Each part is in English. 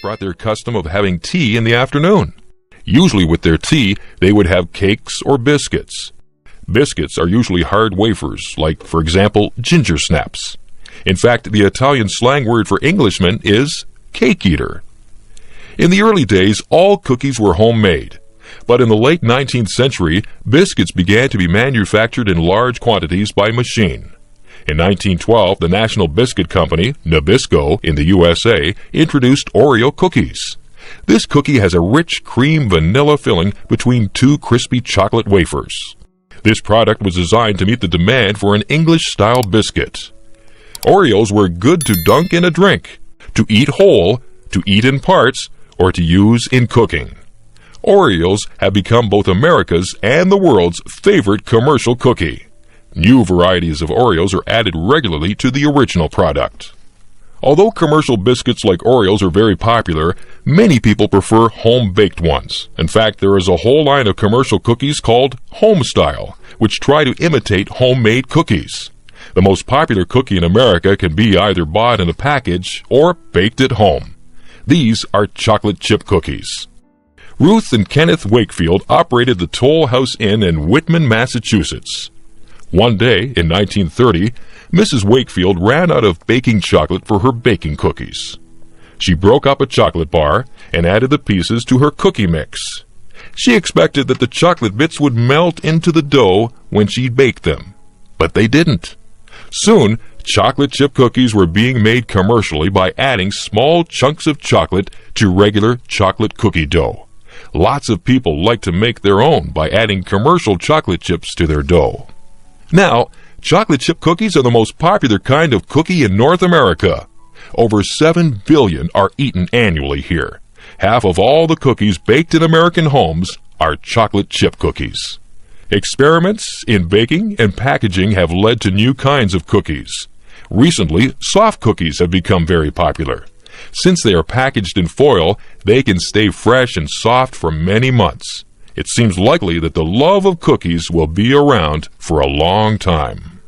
brought their custom of having tea in the afternoon. Usually with their tea, they would have cakes or biscuits. Biscuits are usually hard wafers, like, for example, ginger snaps. In fact, the Italian slang word for Englishman is cake eater. In the early days, all cookies were homemade. But in the late 19th century, biscuits began to be manufactured in large quantities by machine. In 1912, the National Biscuit Company, Nabisco, in the USA, introduced Oreo cookies. This cookie has a rich cream vanilla filling between two crispy chocolate wafers. This product was designed to meet the demand for an English-style biscuit. Oreos were good to dunk in a drink, to eat whole, to eat in parts, or to use in cooking. Oreos have become both America's and the world's favorite commercial cookie. New varieties of Oreos are added regularly to the original product. Although commercial biscuits like Oreos are very popular, many people prefer home-baked ones. In fact, there is a whole line of commercial cookies called home-style, which try to imitate homemade cookies. The most popular cookie in America can be either bought in a package or baked at home. These are chocolate chip cookies. Ruth and Kenneth Wakefield operated the Toll House Inn in Whitman, Massachusetts. One day, in 1930, Mrs. Wakefield ran out of baking chocolate for her baking cookies. She broke up a chocolate bar and added the pieces to her cookie mix. She expected that the chocolate bits would melt into the dough when she baked them, but they didn't. Soon, chocolate chip cookies were being made commercially by adding small chunks of chocolate to regular chocolate cookie dough. Lots of people like to make their own by adding commercial chocolate chips to their dough. Now, chocolate chip cookies are the most popular kind of cookie in North America. Over 7 billion are eaten annually here. Half of all the cookies baked in American homes are chocolate chip cookies. Experiments in baking and packaging have led to new kinds of cookies. Recently, soft cookies have become very popular. Since they are packaged in foil, they can stay fresh and soft for many months. It seems likely that the love of cookies will be around for a long time.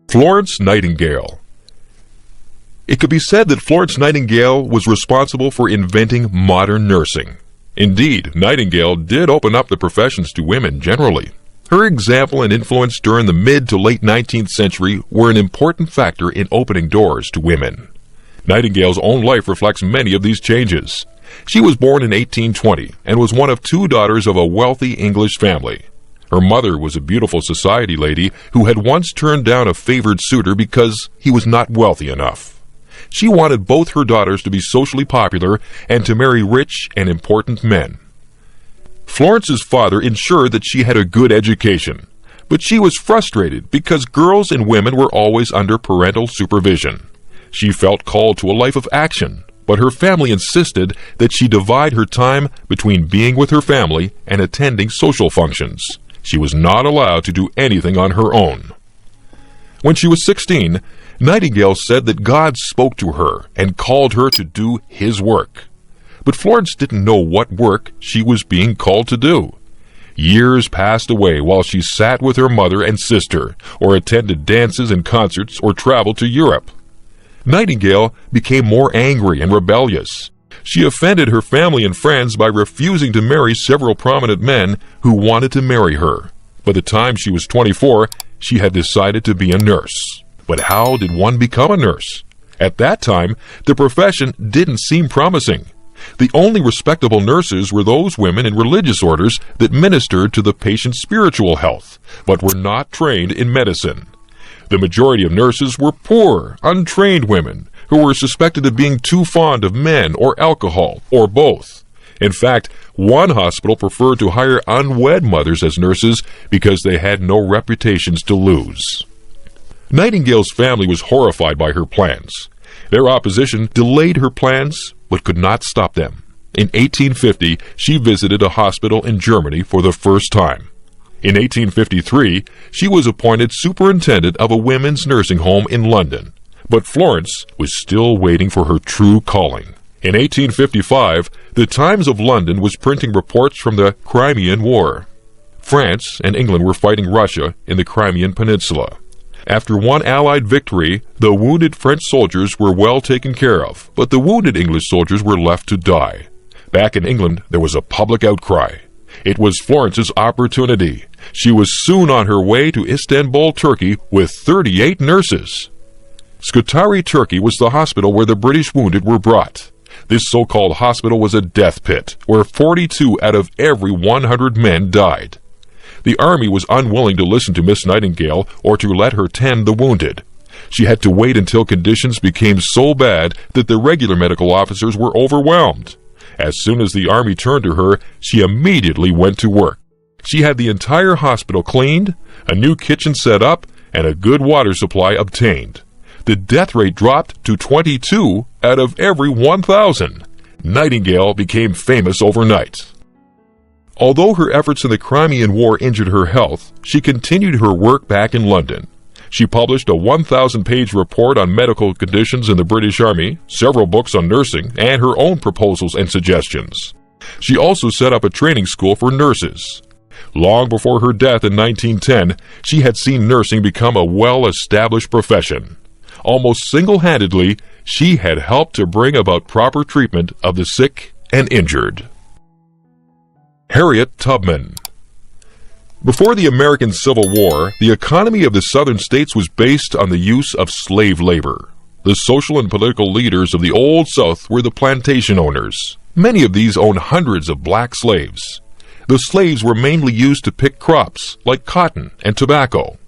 Florence Nightingale. It could be said that Florence Nightingale was responsible for inventing modern nursing. Indeed, Nightingale did open up the professions to women generally. Her example and influence during the mid to late 19th century were an important factor in opening doors to women. Nightingale's own life reflects many of these changes. She was born in 1820 and was one of 2 daughters of a wealthy English family. Her mother was a beautiful society lady who had once turned down a favored suitor because he was not wealthy enough. She wanted both her daughters to be socially popular and to marry rich and important men. Florence's father ensured that she had a good education, but she was frustrated because girls and women were always under parental supervision. She felt called to a life of action, but her family insisted that she divide her time between being with her family and attending social functions. She was not allowed to do anything on her own. When she was 16, Nightingale said that God spoke to her and called her to do His work. But Florence didn't know what work she was being called to do. Years passed away while she sat with her mother and sister, or attended dances and concerts, or traveled to Europe. Nightingale became more angry and rebellious. She offended her family and friends by refusing to marry several prominent men who wanted to marry her. By the time she was 24, she had decided to be a nurse. But how did one become a nurse? At that time, the profession didn't seem promising. The only respectable nurses were those women in religious orders that ministered to the patient's spiritual health, but were not trained in medicine. The majority of nurses were poor, untrained women who were suspected of being too fond of men or alcohol, or both. In fact, one hospital preferred to hire unwed mothers as nurses because they had no reputations to lose. Nightingale's family was horrified by her plans. Their opposition delayed her plans, but could not stop them. In 1850, she visited a hospital in Germany for the first time. In 1853, she was appointed superintendent of a women's nursing home in London. But Florence was still waiting for her true calling. In 1855, the Times of London was printing reports from the Crimean War. France and England were fighting Russia in the Crimean Peninsula. After one Allied victory, the wounded French soldiers were well taken care of, but the wounded English soldiers were left to die. Back in England, there was a public outcry. It was Florence's opportunity. She was soon on her way to Istanbul, Turkey, with 38 nurses. Scutari, Turkey was the hospital where the British wounded were brought. This so-called hospital was a death pit, where 42 out of every 100 men died. The army was unwilling to listen to Miss Nightingale or to let her tend the wounded. She had to wait until conditions became so bad that the regular medical officers were overwhelmed. As soon as the army turned to her, she immediately went to work. She had the entire hospital cleaned, a new kitchen set up, and a good water supply obtained. The death rate dropped to 22 out of every 1,000. Nightingale became famous overnight. Although her efforts in the Crimean War injured her health, she continued her work back in London. She published a 1,000-page report on medical conditions in the British Army, several books on nursing, and her own proposals and suggestions. She also set up a training school for nurses. Long before her death in 1910, she had seen nursing become a well-established profession. Almost single-handedly, she had helped to bring about proper treatment of the sick and injured. Harriet Tubman. Before the American Civil War, the economy of the southern states was based on the use of slave labor. The social and political leaders of the Old South were the plantation owners. Many of these owned hundreds of black slaves. The slaves were mainly used to pick crops, like cotton and tobacco.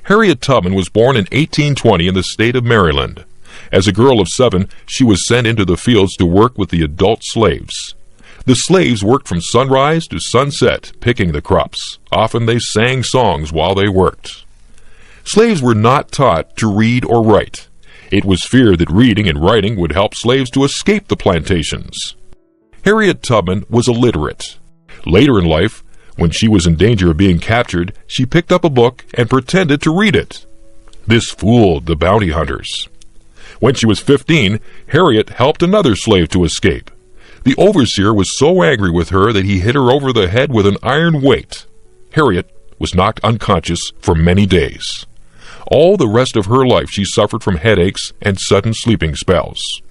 Harriet Tubman was born in 1820 in the state of Maryland. As a girl of 7, she was sent into the fields to work with the adult slaves. The slaves worked from sunrise to sunset, picking the crops. Often they sang songs while they worked. Slaves were not taught to read or write. It was feared that reading and writing would help slaves to escape the plantations. Harriet Tubman was illiterate. Later in life, when she was in danger of being captured, she picked up a book and pretended to read it. This fooled the bounty hunters. When she was 15, Harriet helped another slave to escape. The overseer was so angry with her that he hit her over the head with an iron weight. Harriet was knocked unconscious for many days. All the rest of her life she suffered from headaches and sudden sleeping spells.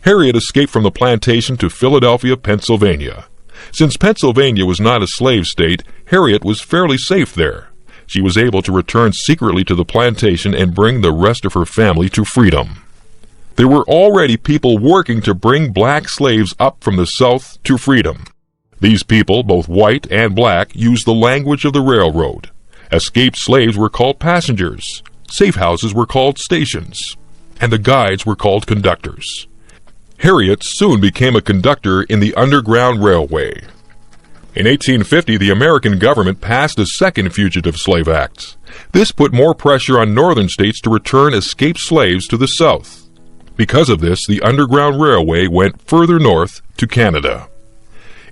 Harriet escaped from the plantation to Philadelphia, Pennsylvania. Since Pennsylvania was not a slave state, Harriet was fairly safe there. She was able to return secretly to the plantation and bring the rest of her family to freedom. There were already people working to bring black slaves up from the South to freedom. These people, both white and black, used the language of the railroad. Escaped slaves were called passengers, safe houses were called stations, and the guides were called conductors. Harriet soon became a conductor in the Underground Railway. In 1850, the American government passed a second Fugitive Slave Act. This put more pressure on northern states to return escaped slaves to the South. Because of this, the Underground Railway went further north to Canada.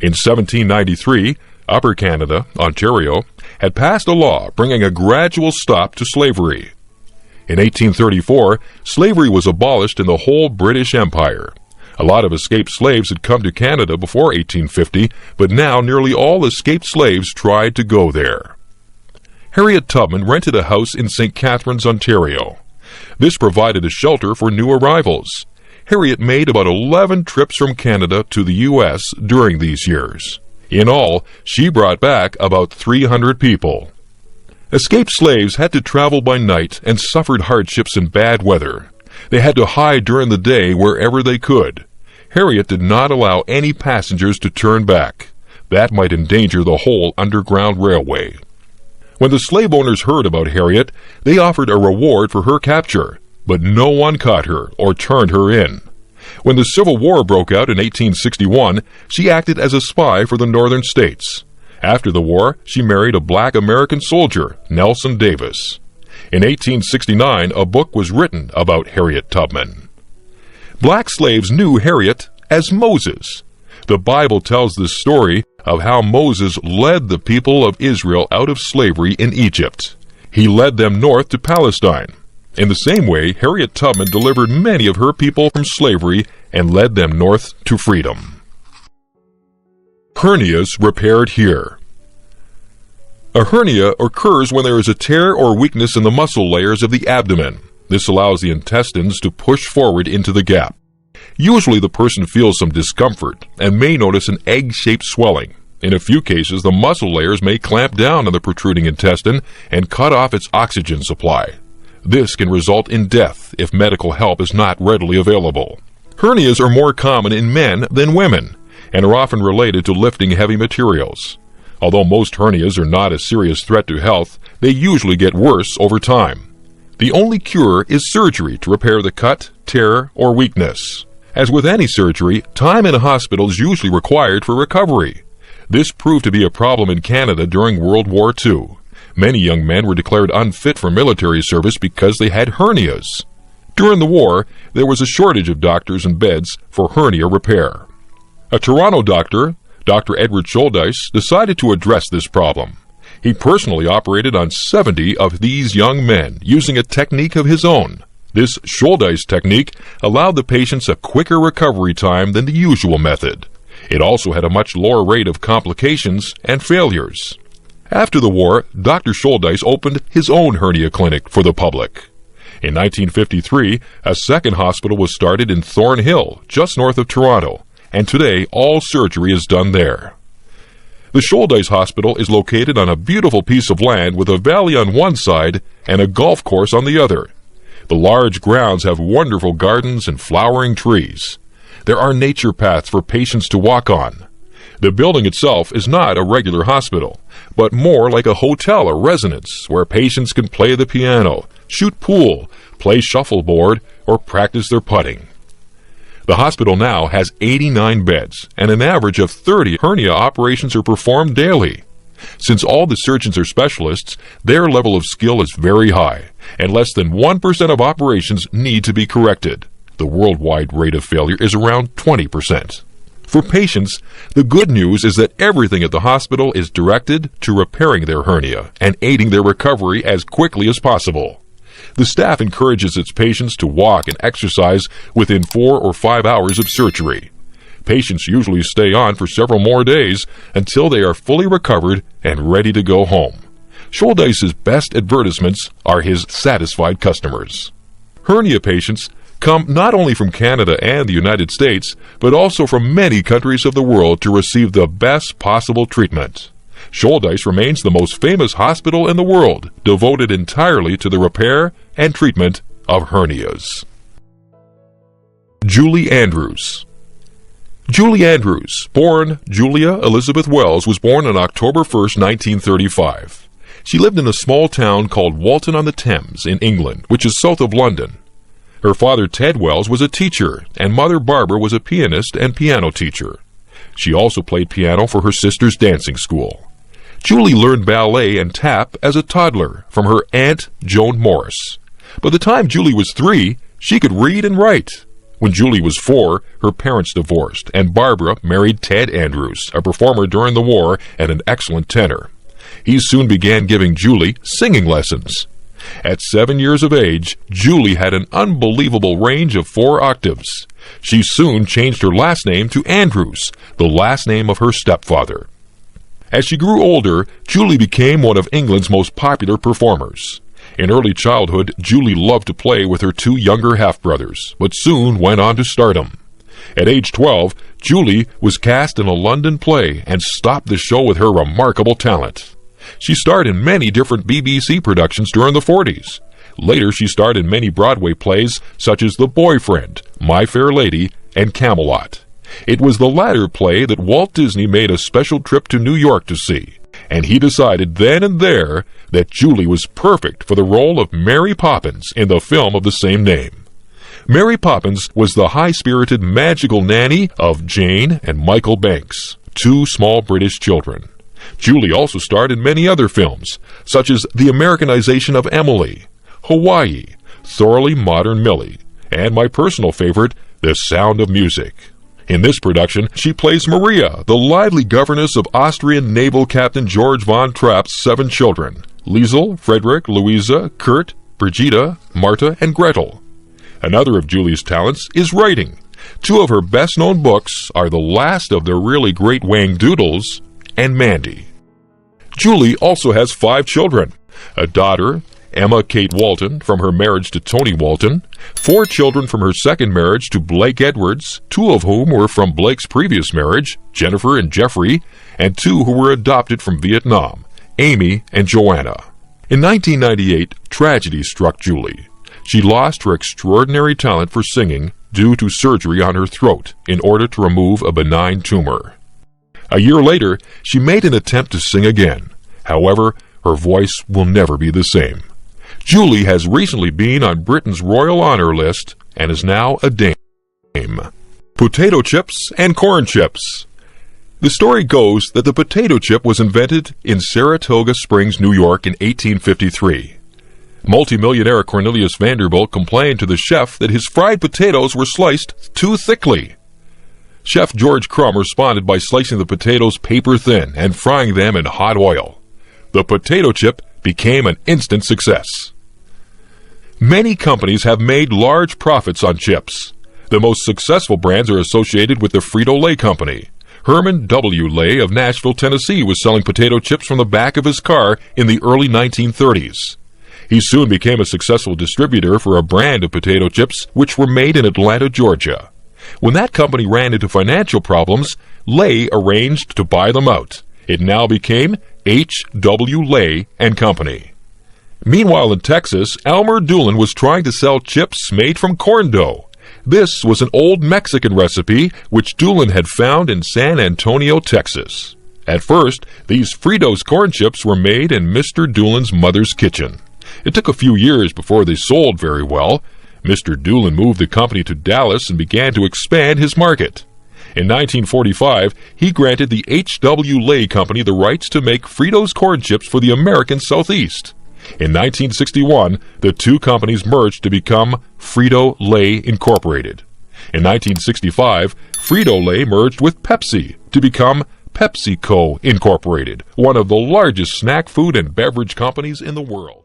In 1793, Upper Canada, Ontario, had passed a law bringing a gradual stop to slavery. In 1834, slavery was abolished in the whole British Empire. A lot of escaped slaves had come to Canada before 1850, but now nearly all escaped slaves tried to go there. Harriet Tubman rented a house in St. Catharines, Ontario. This provided a shelter for new arrivals. Harriet made about 11 trips from Canada to the U.S. during these years. In all, she brought back about 300 people. Escaped slaves had to travel by night and suffered hardships in bad weather. They had to hide during the day wherever they could. Harriet did not allow any passengers to turn back. That might endanger the whole Underground Railway. When the slave owners heard about Harriet, they offered a reward for her capture, but no one caught her or turned her in. When the Civil War broke out in 1861, she acted as a spy for the northern states. After the war, she married a black American soldier, Nelson Davis. In 1869, a book was written about Harriet Tubman. Black slaves knew Harriet as Moses. The Bible tells the story of how Moses led the people of Israel out of slavery in Egypt. He led them north to Palestine. In the same way, Harriet Tubman delivered many of her people from slavery and led them north to freedom. Hernias repaired here. A hernia occurs when there is a tear or weakness in the muscle layers of the abdomen. This allows the intestines to push forward into the gap. Usually the person feels some discomfort and may notice an egg-shaped swelling. In a few cases, the muscle layers may clamp down on the protruding intestine and cut off its oxygen supply. This can result in death if medical help is not readily available. Hernias are more common in men than women and are often related to lifting heavy materials. Although most hernias are not a serious threat to health, they usually get worse over time. The only cure is surgery to repair the cut, tear, or weakness. As with any surgery, time in a hospital is usually required for recovery. This proved to be a problem in Canada during World War II. Many young men were declared unfit for military service because they had hernias. During the war, there was a shortage of doctors and beds for hernia repair. A Toronto doctor, Dr. Edward Schuldeis, decided to address this problem. He personally operated on 70 of these young men using a technique of his own. This Schuldeis technique allowed the patients a quicker recovery time than the usual method. It also had a much lower rate of complications and failures. After the war, Dr. Schuldeis opened his own hernia clinic for the public. In 1953, a second hospital was started in Thornhill, just north of Toronto, and today all surgery is done there. The Schuldeis Hospital is located on a beautiful piece of land with a valley on one side and a golf course on the other. The large grounds have wonderful gardens and flowering trees. There are nature paths for patients to walk on. The building itself is not a regular hospital, but more like a hotel or residence where patients can play the piano, shoot pool, play shuffleboard, or practice their putting. The hospital now has 89 beds, and an average of 30 hernia operations are performed daily. Since all the surgeons are specialists, their level of skill is very high, and less than 1% of operations need to be corrected. The worldwide rate of failure is around 20%. For patients, the good news is that everything at the hospital is directed to repairing their hernia and aiding their recovery as quickly as possible. The staff encourages its patients to walk and exercise within 4 or 5 hours of surgery. Patients usually stay on for several more days until they are fully recovered and ready to go home. Schuldeis's best advertisements are his satisfied customers. Hernia patients come not only from Canada and the United States, but also from many countries of the world to receive the best possible treatment. Schuldeis remains the most famous hospital in the world, devoted entirely to the repair and treatment of hernias. Julie Andrews. Julie Andrews, born Julia Elizabeth Wells, was born on October 1, 1935. She lived in a small town called Walton-on-the-Thames in England, which is south of London. Her father, Ted Wells, was a teacher, and mother, Barbara, was a pianist and piano teacher. She also played piano for her sister's dancing school. Julie learned ballet and tap as a toddler from her aunt, Joan Morris. By the time Julie was 3, she could read and write. When Julie was 4, her parents divorced, and Barbara married Ted Andrews, a performer during the war and an excellent tenor. He soon began giving Julie singing lessons. At 7 years of age, Julie had an unbelievable range of 4 octaves. She soon changed her last name to Andrews, the last name of her stepfather. As she grew older, Julie became one of England's most popular performers. In early childhood, Julie loved to play with her 2 younger half-brothers, but soon went on to stardom. At age 12, Julie was cast in a London play and stopped the show with her remarkable talent. She starred in many different BBC productions during the 40s. Later, she starred in many Broadway plays such as The Boyfriend, My Fair Lady, and Camelot. It was the latter play that Walt Disney made a special trip to New York to see, and he decided then and there that Julie was perfect for the role of Mary Poppins in the film of the same name. Mary Poppins was the high-spirited magical nanny of Jane and Michael Banks, 2 small British children. Julie also starred in many other films, such as the Americanization of Emily, Hawaii, Thoroughly Modern Millie, and my personal favorite, The Sound of Music. In this production, she plays Maria, the lively governess of Austrian naval captain George von Trapp's 7 children, Liesel, Frederick, Louisa, Kurt, Brigitta, Marta, and Gretel. Another of Julie's talents is writing. 2 of her best-known books are The Last of the Really Great Wang Doodles and Mandy. Julie also has 5 children: a daughter, Emma Kate Walton, from her marriage to Tony Walton, 4 children from her second marriage to Blake Edwards, 2 of whom were from Blake's previous marriage, Jennifer and Jeffrey, and 2 who were adopted from Vietnam, Amy and Joanna. In 1998, tragedy struck Julie. She lost her extraordinary talent for singing due to surgery on her throat in order to remove a benign tumor. A year later, she made an attempt to sing again. However, her voice will never be the same. Julie has recently been on Britain's Royal Honor List and is now a dame. Potato chips and corn chips. The story goes that the potato chip was invented in Saratoga Springs, New York in 1853. Multimillionaire Cornelius Vanderbilt complained to the chef that his fried potatoes were sliced too thickly. Chef George Crumb responded by slicing the potatoes paper thin and frying them in hot oil. The potato chip became an instant success. Many companies have made large profits on chips. The most successful brands are associated with the Frito-Lay Company. Herman W. Lay of Nashville, Tennessee was selling potato chips from the back of his car in the early 1930s. He soon became a successful distributor for a brand of potato chips which were made in Atlanta, Georgia. When that company ran into financial problems, Lay arranged to buy them out. It now became H.W. Lay and Company. Meanwhile in Texas, Elmer Doolin was trying to sell chips made from corn dough. This was an old Mexican recipe which Doolin had found in San Antonio, Texas. At first, these Fritos corn chips were made in Mr. Doolin's mother's kitchen. It took a few years before they sold very well. Mr. Doolin moved the company to Dallas and began to expand his market. In 1945, he granted the H.W. Lay Company the rights to make Fritos corn chips for the American Southeast. In 1961, the two companies merged to become Frito-Lay Incorporated. In 1965, Frito-Lay merged with Pepsi to become PepsiCo Incorporated, one of the largest snack food and beverage companies in the world.